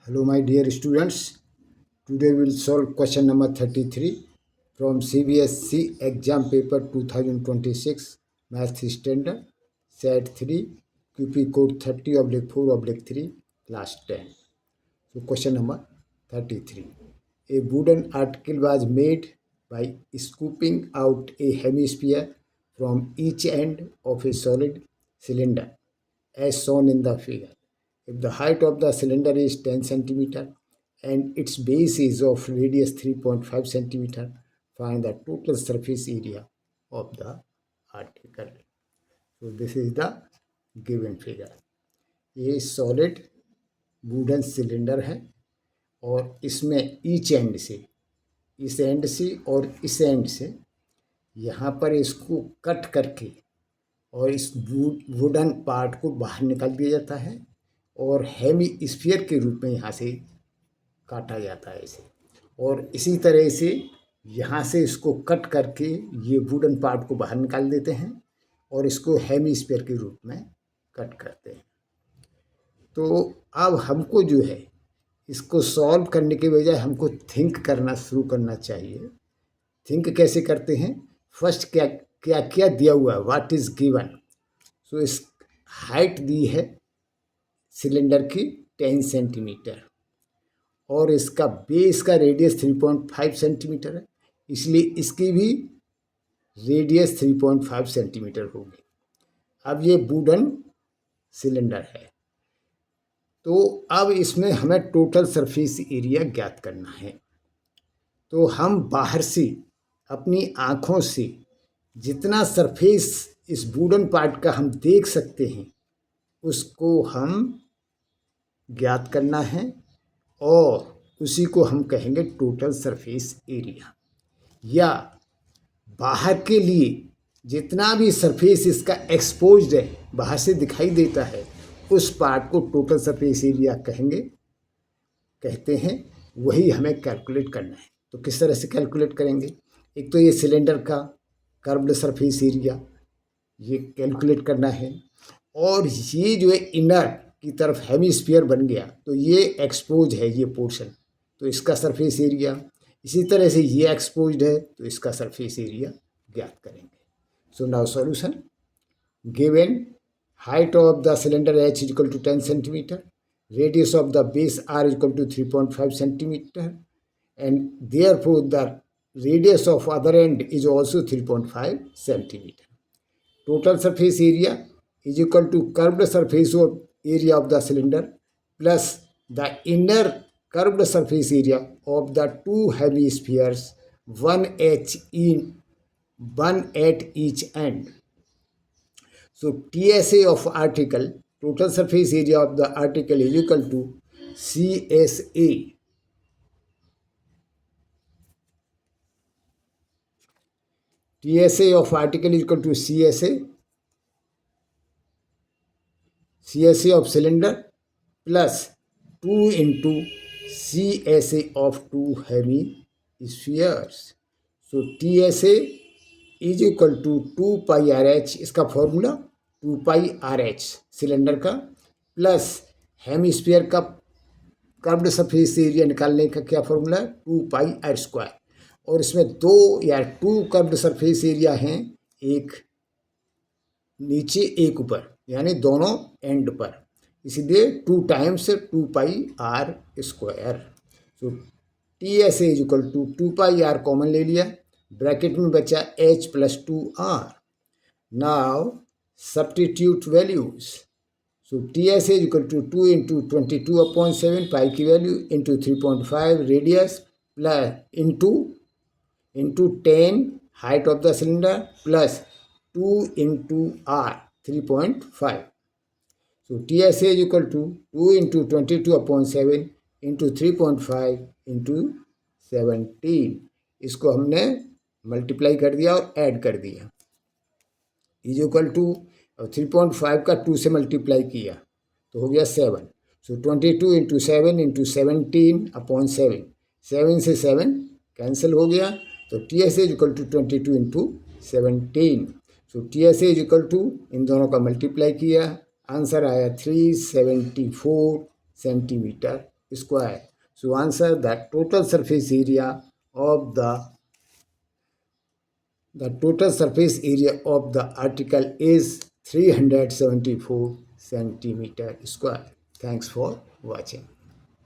Hello, my dear students. Today we will solve question number 33 from CBSC exam paper 2026 Math Standard Set 3 QP code 30/4/3 class 10. So question number 33. A wooden article was made by scooping out a hemisphere from each end of a solid cylinder as shown in the figure. If the height of the cylinder is 10 centimeter and its base is of radius 3.5 centimeter, find the total surface area of the article. So this is the given figure. ये solid wooden cylinder है और इसमें each and से, इस and से और इस and से यहाँ पर इसको कट करके और इस वुडन पार्ट को बाहर निकाल दिया जाता है और हेमी स्फीयर के रूप में यहाँ से काटा जाता है इसे। और इसी तरह से यहाँ से इसको कट करके ये वुडन पार्ट को बाहर निकाल देते हैं और इसको हेमी स्फीयर के रूप में कट करते हैं। तो अब हमको जो है इसको सॉल्व करने के बजाय हमको थिंक करना शुरू करना चाहिए। थिंक कैसे करते हैं? फर्स्ट क्या क्या क्या दिया हुआ है, व्हाट इज गिवन। सो इस हाइट दी है सिलेंडर की 10 सेंटीमीटर और इसका बेस का रेडियस 3.5 सेंटीमीटर है, इसलिए इसकी भी रेडियस 3.5 सेंटीमीटर होगी। अब ये वुडन सिलेंडर है, तो अब इसमें हमें टोटल सरफेस एरिया ज्ञात करना है। तो हम बाहर से अपनी आँखों से जितना सरफेस इस वुडन पार्ट का हम देख सकते हैं उसको हम ज्ञात करना है और उसी को हम कहेंगे टोटल सरफेस एरिया। या बाहर के लिए जितना भी सरफेस इसका एक्सपोज्ड है, बाहर से दिखाई देता है, उस पार्ट को टोटल सरफेस एरिया कहते हैं। वही हमें कैलकुलेट करना है। तो किस तरह से कैलकुलेट करेंगे? एक तो ये सिलेंडर का कर्व्ड सरफेस एरिया ये कैलकुलेट करना है और ये जो है इनर की तरफ हेमिस्फीयर बन गया तो ये एक्सपोज है ये पोर्शन, तो इसका सरफेस एरिया। इसी तरह से ये एक्सपोज्ड है तो इसका सरफेस एरिया ज्ञात करेंगे। So now solution given height of the cylinder h is equal to 10 centimeter, radius of the base r is equal to 3.5 centimeter, and therefore the radius of other end is also 3.5 centimeter. Total surface area is equal to curved surface area of the cylinder plus the inner curved surface area of the two hemispheres, one at each end. So TSA of article, total surface area of the article is equal to CSA. TSA of article is equal to CSA of cylinder plus 2 into CSA of two hemispheres. So TSA is equal to 2 pi R H, इसका formula 2 pi R H cylinder का plus hemisphere का curved surface area निकालने का क्या formula है? 2 pi R square. और इसमें 2 curved surface area हैं, एक नीचे एक ऊपर, यानी दोनों एंड पर, इसलिए 2 times 2 pi R square. So T S is equal to 2 pi R common ले लिया, ब्रैकेट में बचा h plus 2r. Now substitute values. So TS is equal to 2 into 22/7 pi की value into 3.5 radius plus into 10 height of the cylinder plus 2 into r 3.5. So TS is equal to 2 into 22/7 into 3.5 into 17. इसको हमने multiply कर दिया और add कर दिया, is equal to 3.5 का 2 से मल्टीप्लाई किया तो हो गया 7। सो 22 इंटू 7 इंटू 17/7, 7 से 7 कैंसिल हो गया, तो T S is equal to 22 into 17। So T S is equal to इन दोनों का मल्टीप्लाई किया, आंसर आया 374 centimetre square. So answer that total surface area of the total surface area of the article is 374 centimeter square. Thanks for watching.